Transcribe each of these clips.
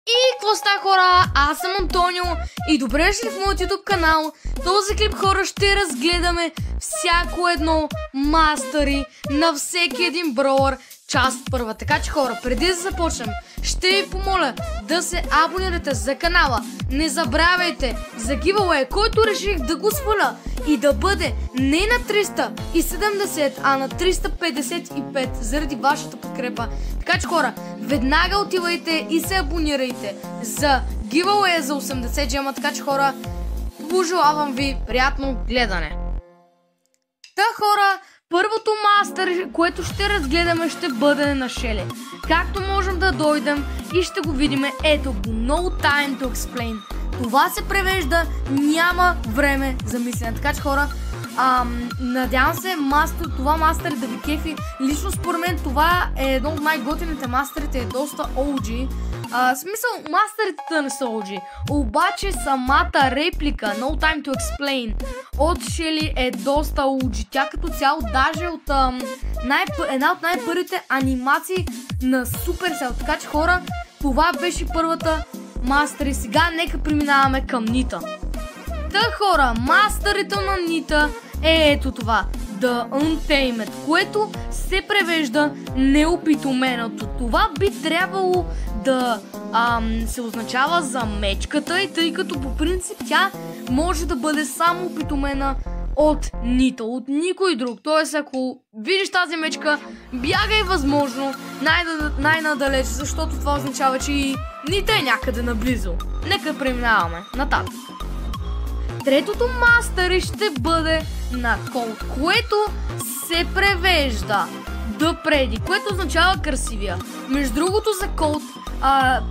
И какво става, хора? Аз съм Антонио и добре дошли в моят YouTube канал. Този клип, хора, ще разгледаме всяко едно мастъри на всеки един броуър част първа. Така че, хора, преди да започнем, ще ви помоля да се абонирате за канала. Не забравяйте за giveaway, който реших да го сваля и да бъде не на 370, а на 355 заради вашата подкрепа. Така че, хора, веднага отивайте и се абонирайте за giveaway за 80 джема. Така че, хора, пожелавам ви приятно гледане. Та, хора, първото мастър, което ще разгледаме, ще бъде на Шели. Както можем да дойдем и ще го видим, ето го, No Time to Explain. Това се превежда няма време за мислене. Така че, хора, надявам се това мастър да ви кефи. Лично според мен това е едно от най-готините мастерите, е доста OG. Смисъл, мастерите не са OG, обаче самата реплика No Time to Explain от Шели е доста OG. Тя като цяло даже от една от най-първите анимации на Supercell. Така че, хора, това беше първата мастер и сега нека преминаваме към Нита. Та, хора, мастерите на Нита е ето това, The Untamed, което се превежда неопитоменото. Това би трябвало да се означава за мечката, и тъй като по принцип тя може да бъде само опитомена от Нита, от никой друг. Тоест, ако видиш тази мечка, бягай възможно най-надалеч, защото това означава, че и Нита е някъде наблизо. Нека преминаваме нататък. Третото мастъри ще бъде на Колт, което се превежда Преди, което означава красивия. Между другото, за Колт,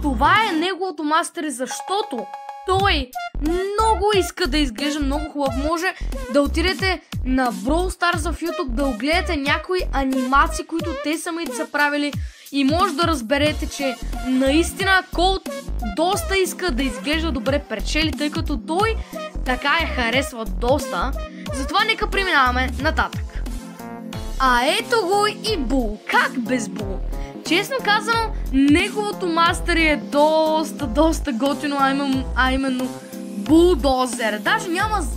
това е неговото мастъри, защото той много иска да изглежда много хубав. Може да отидете на Brawl Stars в YouTube, да огледате някои анимации, които те самите са правили, и може да разберете, че наистина Колт доста иска да изглежда добре пред Шели, тъй като той така я харесва доста. Затова нека преминаваме нататък. Ето го и Бул. Как без Бул? Честно казано, неговото мастъри е доста готино, а именно Булдозер. Даже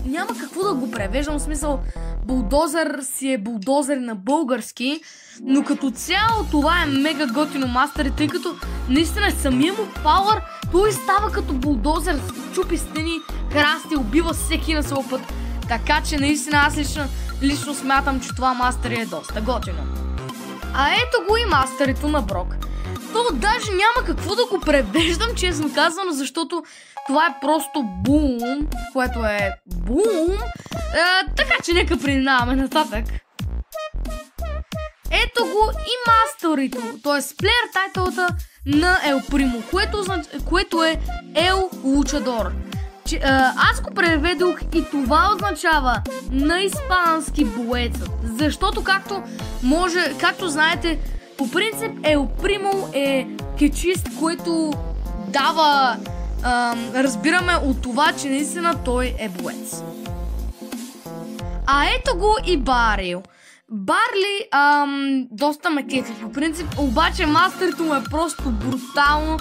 няма какво да го превеждам, в смисъл Булдозер си е булдозер на български, но като цяло това е мега готино мастъри, тъй като наистина самия му пауър, той става като булдозер, чупи стени, храсти, убива всеки на своя път. Така че наистина аз лично смятам, че това мастъри е доста готино. Ето го и мастърито на Брок. То даже няма какво да го превеждам, честно казано, защото това е просто бум, което е бум. Така че нека преминаваме нататък. Ето го и мастерито, т.е. плеер тайтълата на Ел Примо, което е Ел Лучадор. Аз го преведох и това означава на испански боецът, защото както знаете, по принцип Ел Примо е кечист, което дава, разбираме от това, че наистина той е боец. Ето го и Барил. Барли доста ме кефи по принцип, обаче мастерито му е просто брутално,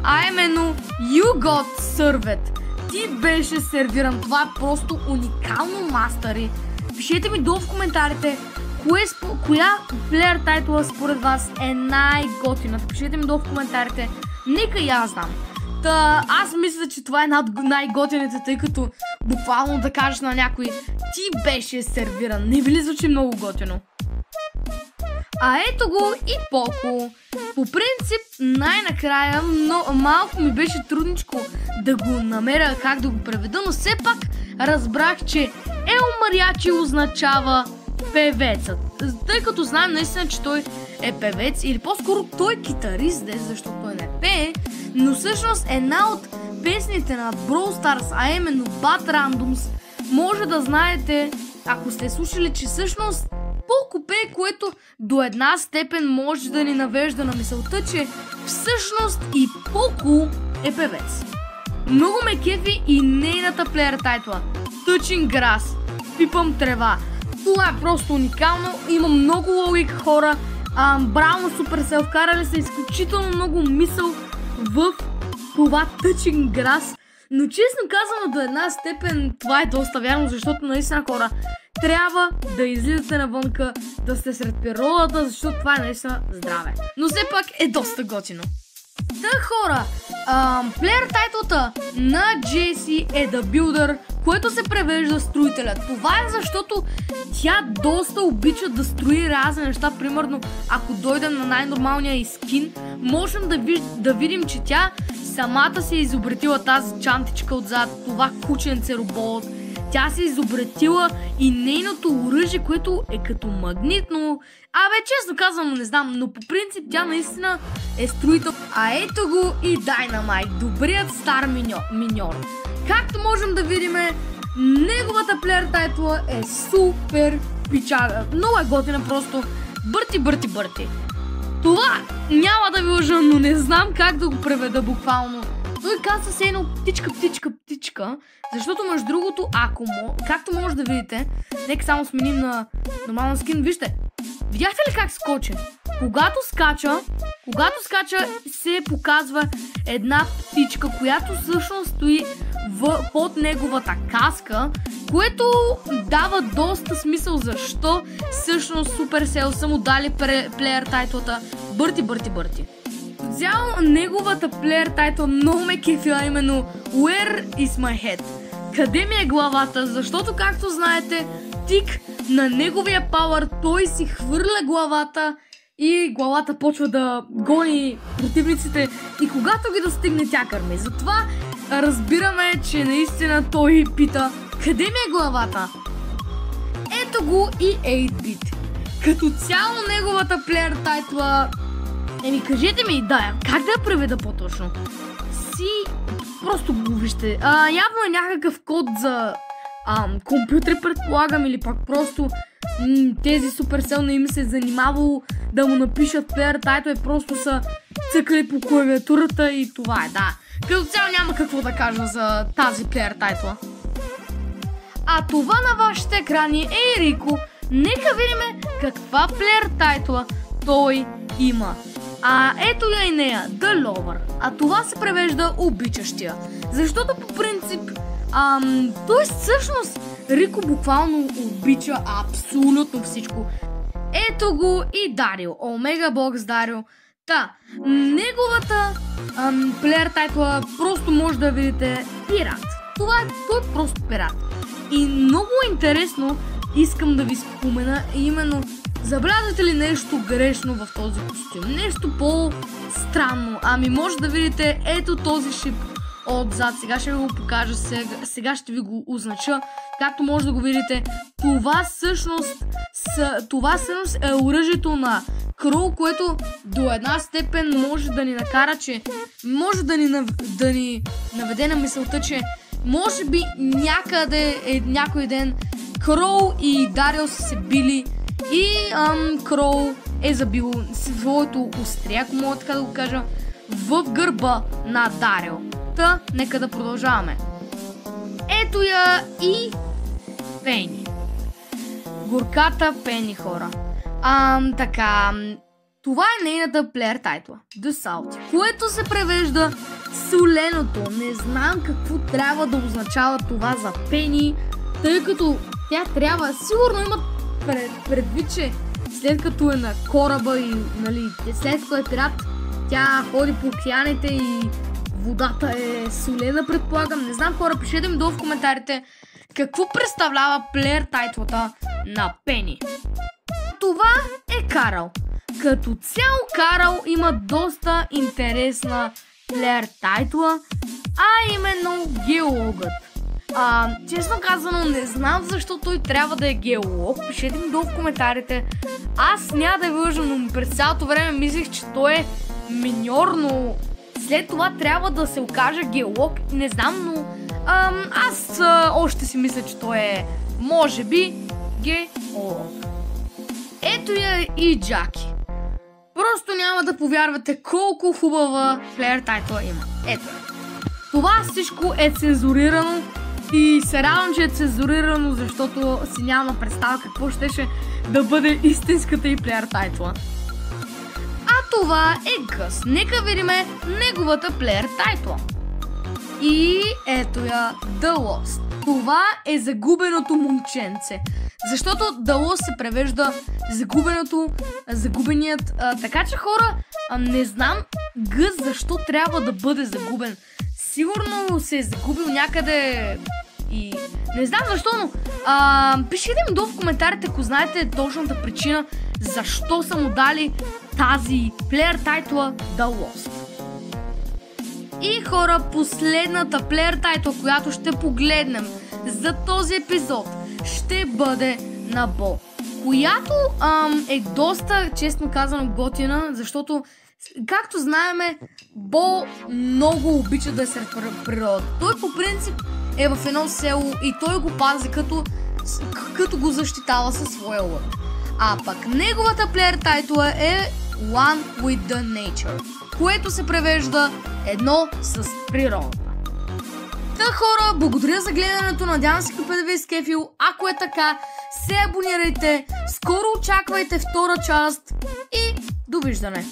а именно You Got Served. Ти беше сервиран. Това е просто уникално мастъри. Пишете ми долу в коментарите коя плеер тайтла според вас е най-готината. Пишете ми долу в коментарите. Нека и аз знам. Аз мисля, че това е най-готината, тъй като буквално да кажеш на някой ти беше сервиран. Не ви ли звучи много готино? Ето го и Поко. По принцип, най-накрая малко ми беше трудничко да го намеря как да го преведа, но все пак разбрах, че Ел Мариачи означава певецът. Тъй като знаем наистина, че той е певец, или по-скоро той е китарист, защото той не пее, но всъщност една от песните на Brawl Stars, а именно Bad Randoms, може да знаете, ако сте слушали, че всъщност Поко пее, което до една степен може да ни навежда на мисълта, че всъщност и Поко е певец. Много ме кефи и нейната плеер тайтла Touching Grass, пипам трева. Това е просто уникално, има много логика, хора. Браво на Supercell, вкарали са изключително много мисъл в това touching grass. Но честно казано, до една степен това е доста вярно, защото наистина хора трябва да излизате навънка, да сте сред природата, защото това е наистина здраве. Но все пак е доста готино. Та хора, плеер тайтлата на Джеси е The Builder, което се превежда строителя. Това е защото тя доста обича да строи разни неща. Примерно, ако дойдем на най-нормалния и скин, можем да видим, че тя самата си е изобретила тази чантичка отзад, това кученце робот. Тя се изобретила и нейното оръжие, което е като магнитно. Честно казвам, не знам, но по принцип тя наистина е строител. А ето го и Dynamite, добрият стар миньор. Както можем да видим, неговата плеер тайтла е супер пичага. Много е готина, просто бърти. Това няма да ви лъжа, но не знам как да го преведа буквално. Той казва се едно птичка, защото между другото, както може да видите, нека само сменим на нормален скин, вижте, видяхте ли как скочи? Когато скача се показва една птичка, която всъщност стои под неговата каска, което дава доста смисъл защо всъщност Supercell са му дали плеер тайтлата бърти. Цяло неговата плеер тайтл много ме кефила, именно Where is my head? Къде ми е главата? Защото, както знаете, тик на неговия пауър, той си хвърля главата и главата почва да гони противниците и когато ги достигне, тя кърми. Затова разбираме, че наистина той пита къде ми е главата? Ето го и 8-bit. Като цяло неговата плеер тайтла, кажете ми, как да я преведа по-точно? Просто го вижте. Явно е някакъв код за компютър, предполагам, или пак просто тези Supercell не им се е занимавало да му напишат плеер тайтл, просто са цъкали по клавиатурата и това е, да. Като цяло няма какво да кажа за тази плеер тайтла. А това на вашите екрани е Рико. Нека видим каква плеер тайтла той има. Ето я и нея, The Lover. Това се превежда обичащия. Защото по принцип, той всъщност Рико буквално обича абсолютно всичко. Ето го и Дарио, Омега Бокс Дарио. Неговата плеер тайтла просто може да видите пират. Той е просто пират. И много интересно искам да ви спомена именно, забелязвате ли нещо грешно в този костюм? Нещо по-странно? Може да видите ето този шип отзад. Сега ще ви го покажа, сега ще ви го означа. Както може да го видите, това всъщност е оръжието на Кроу, което до една степен може да ни накара, че може да ни наведе на мисълта, че може би някъде някой ден Кроу и Дарио са се били и Кроу е забил своето острие, ако мога така да го кажа, в гърба на Дарио. Нека да продължаваме. Ето я и Пени. Горката Пени, хора. Това е нейната плеер тайтла, The Salty, което се превежда соленото. Не знам какво трябва да означава това за Пени, тъй като тя трябва, сигурно имат предвид, че след като е на кораба и след като е пират, тя ходи по океаните и водата е солена, предполагам. Не знам, хора, пишете ми долу в коментарите какво представлява плеер тайтлата на Пени. Това е Карл. Като цяло Карл има доста интересна плеер тайтла, именно геологът. Честно казано, не знам защо той трябва да е геолог. Пишете ми долу в коментарите. Аз няма да ви лъжа, но през цялото време мислех, че той е миньор, но след това трябва да се окаже геолог. Не знам, но аз още си мисля, че той е, може би, геолог. Ето я и Джаки. Просто няма да повярвате колко хубава плеер тайтла има. Ето. Това всичко е цензурирано и се радвам, че е цензурирано, защото си няма представа какво щеше да бъде истинската и плеер тайтла. Това е Гъс. Нека видим неговата плеер тайтла. И ето я, The Lost. Това е загубеното момченце. Защото The Lost се превежда загубеният. Така че хора, не знам Гъс защо трябва да бъде загубен. Сигурно се е загубил някъде и не знам защо, но пишете ми долу в коментарите, ако знаете точната причина защо са му дали тази плеер тайтла The Lost. И хора, последната плеер тайтла, която ще погледнем за този епизод, ще бъде на Бо, която е доста, честно казано, готина, защото както знаеме, Бо много обича да е сред природа. Той по принцип е в едно село и той го пази като го защитава със своя лък. А пък неговата плеер тайтла е One with the Nature, което се превежда едно с природата. Та хора, благодаря за гледането, надявам се да ви е скефил. Ако е така, се абонирайте, скоро очаквайте втора част и довиждане!